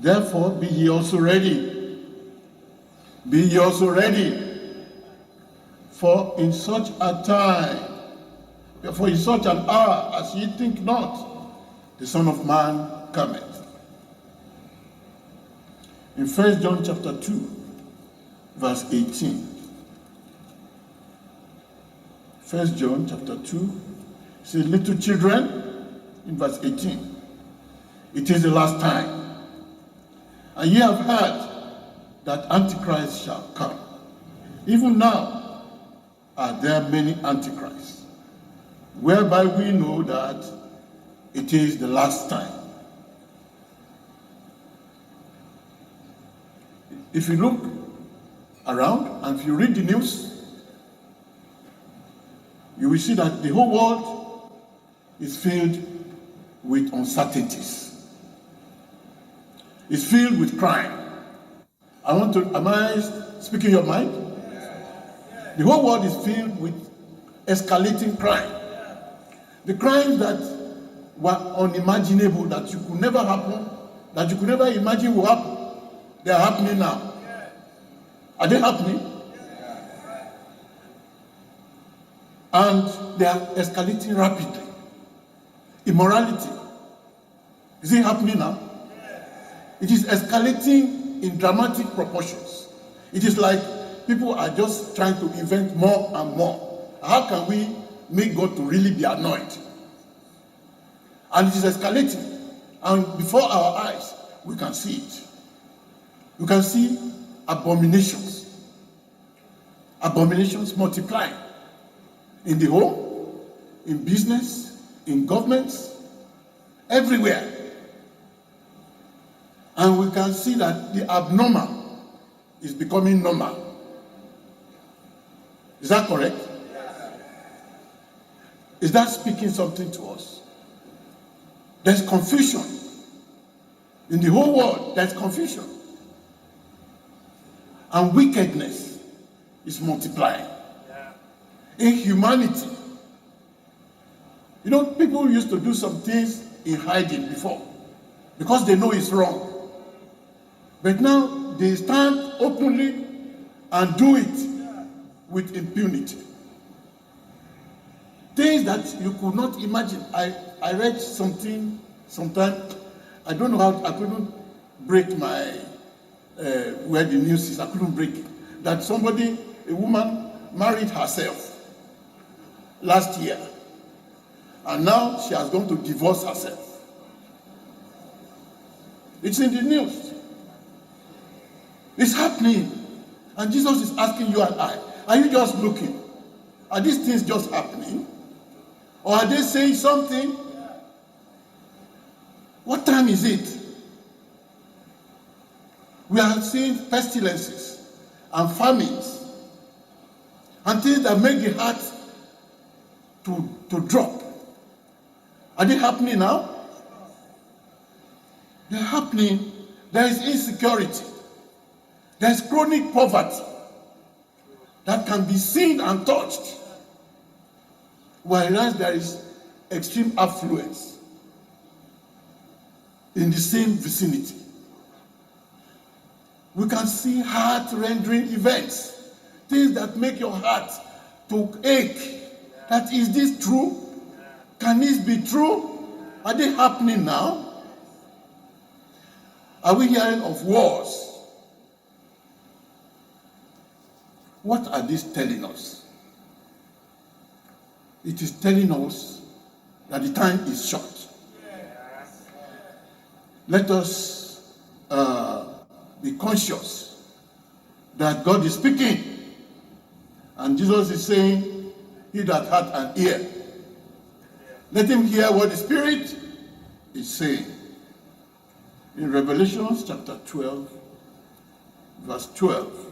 Therefore, be ye also ready. Be ye also ready. For in such a time, for in such an hour as ye think not, the Son of Man cometh. In 1 John chapter 2, verse 18. 1 John chapter 2, it says, little children, in verse 18, it is the last time. And ye have heard that Antichrist shall come. Even now are there many Antichrists, whereby we know that it is the last time. If you look around and if you read the news, you will see that the whole world is filled with uncertainties. It's filled with crime. Am I speaking your mind? The whole world is filled with escalating crime. The crimes that were unimaginable, that you could never happen, that you could never imagine will happen, they are happening now. Are they happening? And they are escalating rapidly. Immorality, is it happening now? It is escalating in dramatic proportions. It is like people are just trying to invent more and more. How can we make God to really be annoyed? And it is escalating. And before our eyes, we can see it. You can see abominations. Abominations multiplying. In the home, in business, in governments, everywhere. And we can see that the abnormal is becoming normal. Is that correct? Is that speaking something to us? There's confusion. In the whole world, there's confusion. And wickedness is multiplying. Inhumanity. You know, people used to do some things in hiding before because they know it's wrong. But now they stand openly and do it with impunity. Things that you could not imagine. I read something sometime. I don't know how, I couldn't break my, where the news is, I couldn't break it. That somebody, a woman, married herself last year. And now she has gone to divorce herself. It's in the news. It's happening. And Jesus is asking you and I, are you just looking? Are these things just happening? Or are they saying something? What time is it? We are seeing pestilences and famines and things that make the heart to drop. Are they happening now? They're happening. There is insecurity. There is chronic poverty that can be seen and touched, whereas there is extreme affluence in the same vicinity. We can see heart-rending events, things that make your heart to ache. That is this true? Can this be true? Are they happening now? Are we hearing of wars? What are these telling us? It is telling us that the time is short. Let us be conscious that God is speaking. And Jesus is saying, he that hath an ear, let him hear what the Spirit is saying. In Revelation chapter 12, verse 12.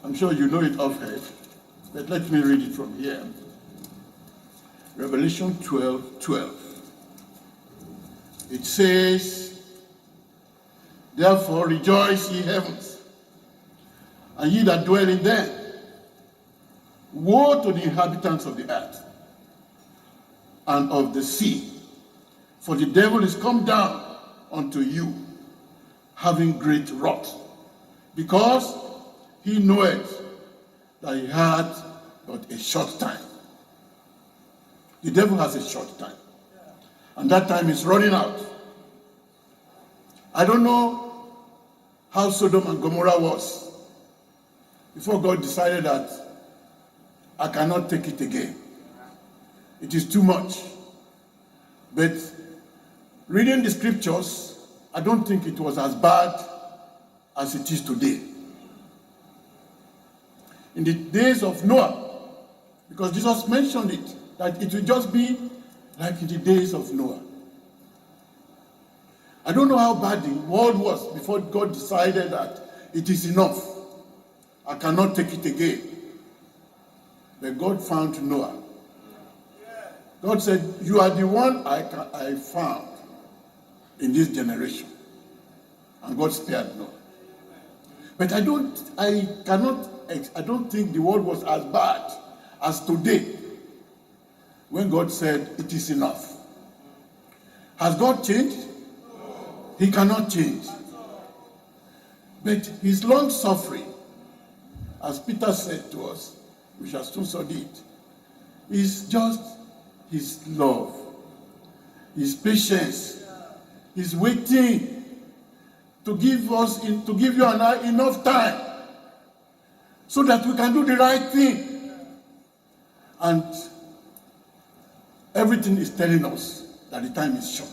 I'm sure you know it offhand, but let me read it from here. Revelation 12:12. It says, therefore rejoice, ye heavens, and ye that dwell in them. Woe to the inhabitants of the earth and of the sea, for the devil is come down unto you, having great wrath, because he knoweth that he had but a short time. The devil has a short time, and that time is running out. I don't know how Sodom and Gomorrah was before God decided that I cannot take it again. It is too much. But reading the scriptures, I don't think it was as bad as it is today. In the days of Noah, because Jesus mentioned it, that it will just be like in the days of Noah. I don't know how bad the world was before God decided that it is enough. I cannot take it again. But God found Noah. God said, you are the one I found in this generation. And God spared Noah. But I don't think the world was as bad as today when God said it is enough. Has God changed? He cannot change. But his long suffering, as Peter said to us, we shall soon study it, is just his love, his patience, his waiting to give you and I enough time so that we can do the right thing. And everything is telling us that the time is short.